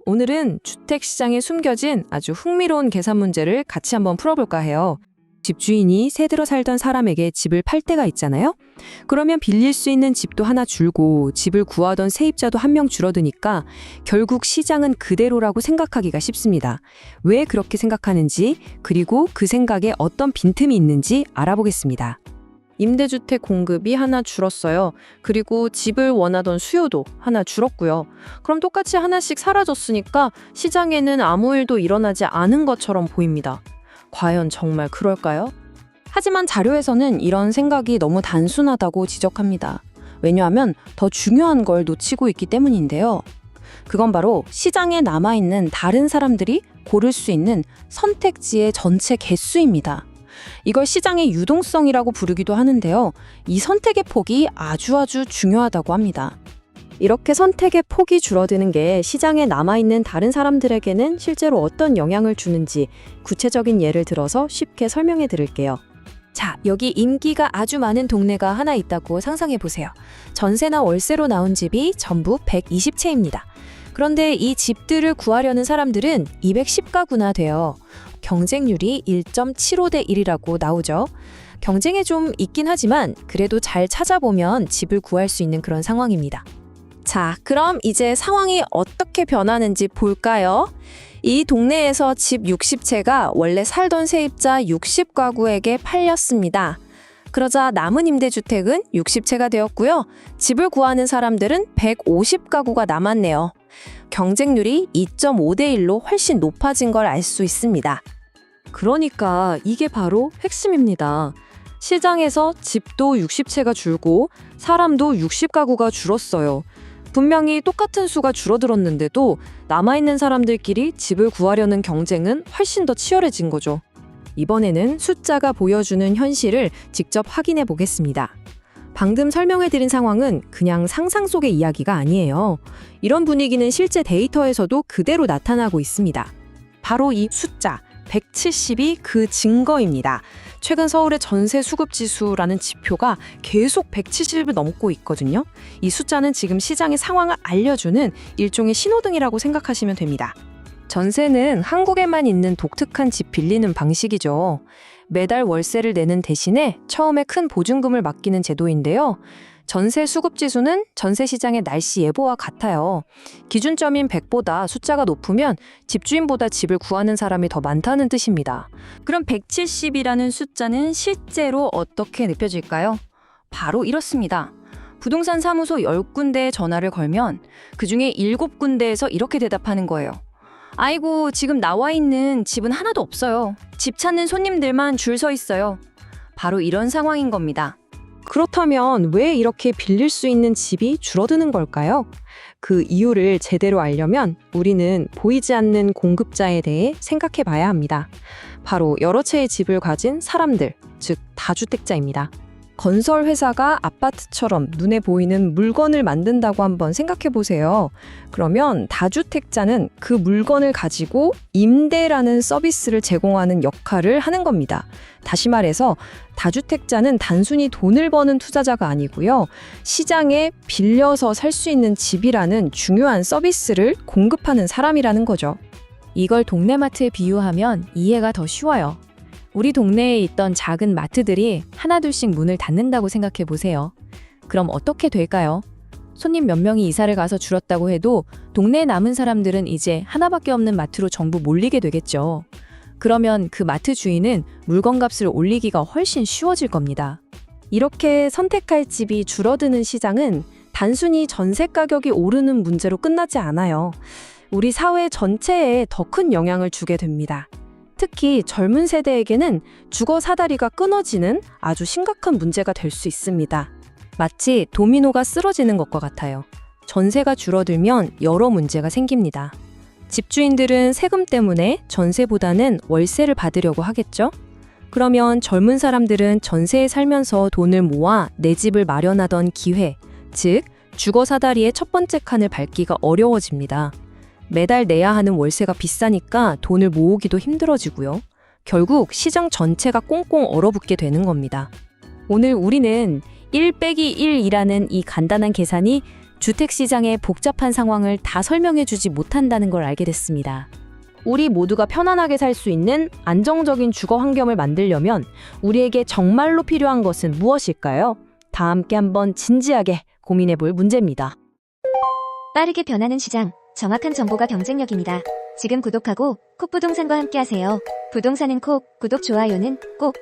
오늘은 주택시장에 숨겨진 아주 흥미로운 계산 문제를 같이 한번 풀어볼까 해요. 집주인이 새 들어 살던 사람에게 집을 팔 때가 있잖아요. 그러면 빌릴 수 있는 집도 하나 줄고 집을 구하던 세입자도 한 명 줄어드니까 결국 시장은 그대로라고 생각하기가 쉽습니다. 왜 그렇게 생각하는지, 그리고 그 생각에 어떤 빈틈이 있는지 알아보겠습니다. 임대주택 공급이 하나 줄었어요. 그리고 집을 원하던 수요도 하나 줄었고요. 그럼 똑같이 하나씩 사라졌으니까 시장에는 아무 일도 일어나지 않은 것처럼 보입니다. 과연 정말 그럴까요? 하지만 자료에서는 이런 생각이 너무 단순하다고 지적합니다. 왜냐하면 더 중요한 걸 놓치고 있기 때문인데요. 그건 바로 시장에 남아있는 다른 사람들이 고를 수 있는 선택지의 전체 개수입니다. 이걸 시장의 유동성이라고 부르기도 하는데요. 이 선택의 폭이 아주 중요하다고 합니다. 이렇게 선택의 폭이 줄어드는 게 시장에 남아있는 다른 사람들에게는 실제로 어떤 영향을 주는지 구체적인 예를 들어서 쉽게 설명해 드릴게요. 자, 여기 임기가 아주 많은 동네가 하나 있다고 상상해 보세요. 전세나 월세로 나온 집이 전부 120채입니다. 그런데 이 집들을 구하려는 사람들은 210가구나 돼요. 경쟁률이 1.75대 1이라고 나오죠. 경쟁이 좀 있긴 하지만 그래도 잘 찾아보면 집을 구할 수 있는 그런 상황입니다. 자, 그럼 이제 상황이 어떻게 변하는지 볼까요? 이 동네에서 집 60채가 원래 살던 세입자 60가구에게 팔렸습니다. 그러자 남은 임대주택은 60채가 되었고요. 집을 구하는 사람들은 150가구가 남았네요. 경쟁률이 2.5대 1로 훨씬 높아진 걸 알 수 있습니다. 그러니까 이게 바로 핵심입니다. 시장에서 집도 60채가 줄고 사람도 60가구가 줄었어요. 분명히 똑같은 수가 줄어들었는데도 남아있는 사람들끼리 집을 구하려는 경쟁은 훨씬 더 치열해진 거죠. 이번에는 숫자가 보여주는 현실을 직접 확인해 보겠습니다. 방금 설명해드린 상황은 그냥 상상 속의 이야기가 아니에요. 이런 분위기는 실제 데이터에서도 그대로 나타나고 있습니다. 바로 이 숫자 170이 그 증거입니다. 최근 서울의 전세 수급 지수라는 지표가 계속 170을 넘고 있거든요. 이 숫자는 지금 시장의 상황을 알려주는 일종의 신호등이라고 생각하시면 됩니다. 전세는 한국에만 있는 독특한 집 빌리는 방식이죠. 매달 월세를 내는 대신에 처음에 큰 보증금을 맡기는 제도인데요. 전세 수급 지수는 전세 시장의 날씨 예보와 같아요. 기준점인 100보다 숫자가 높으면 집주인보다 집을 구하는 사람이 더 많다는 뜻입니다. 그럼 170이라는 숫자는 실제로 어떻게 느껴질까요? 바로 이렇습니다. 부동산 사무소 10군데에 전화를 걸면 그중에 7군데에서 이렇게 대답하는 거예요. 아이고, 지금 나와 있는 집은 하나도 없어요. 집 찾는 손님들만 줄 서 있어요. 바로 이런 상황인 겁니다. 그렇다면 왜 이렇게 빌릴 수 있는 집이 줄어드는 걸까요? 그 이유를 제대로 알려면 우리는 보이지 않는 공급자에 대해 생각해 봐야 합니다. 바로 여러 채의 집을 가진 사람들, 즉 다주택자입니다. 건설 회사가 아파트처럼 눈에 보이는 물건을 만든다고 한번 생각해 보세요. 그러면 다주택자는 그 물건을 가지고 임대라는 서비스를 제공하는 역할을 하는 겁니다. 다시 말해서 다주택자는 단순히 돈을 버는 투자자가 아니고요. 시장에 빌려서 살 수 있는 집이라는 중요한 서비스를 공급하는 사람이라는 거죠. 이걸 동네마트에 비유하면 이해가 더 쉬워요. 우리 동네에 있던 작은 마트들이 하나둘씩 문을 닫는다고 생각해 보세요. 그럼 어떻게 될까요? 손님 몇 명이 이사를 가서 줄었다고 해도 동네에 남은 사람들은 이제 하나밖에 없는 마트로 전부 몰리게 되겠죠. 그러면 그 마트 주인은 물건값을 올리기가 훨씬 쉬워질 겁니다. 이렇게 선택할 집이 줄어드는 시장은 단순히 전세 가격이 오르는 문제로 끝나지 않아요. 우리 사회 전체에 더 큰 영향을 주게 됩니다. 특히 젊은 세대에게는 주거 사다리가 끊어지는 아주 심각한 문제가 될 수 있습니다. 마치 도미노가 쓰러지는 것과 같아요. 전세가 줄어들면 여러 문제가 생깁니다. 집주인들은 세금 때문에 전세보다는 월세를 받으려고 하겠죠? 그러면 젊은 사람들은 전세에 살면서 돈을 모아 내 집을 마련하던 기회, 즉 주거 사다리의 첫 번째 칸을 밟기가 어려워집니다. 매달 내야 하는 월세가 비싸니까 돈을 모으기도 힘들어지고요. 결국 시장 전체가 꽁꽁 얼어붙게 되는 겁니다. 오늘 우리는 1 빼기 1이라는 이 간단한 계산이 주택시장의 복잡한 상황을 다 설명해주지 못한다는 걸 알게 됐습니다. 우리 모두가 편안하게 살 수 있는 안정적인 주거 환경을 만들려면 우리에게 정말로 필요한 것은 무엇일까요? 다 함께 한번 진지하게 고민해 볼 문제입니다. 빠르게 변하는 시장, 정확한 정보가 경쟁력입니다. 지금 구독하고 콕부동산과 함께하세요. 부동산은 콕, 구독, 좋아요는 꼭.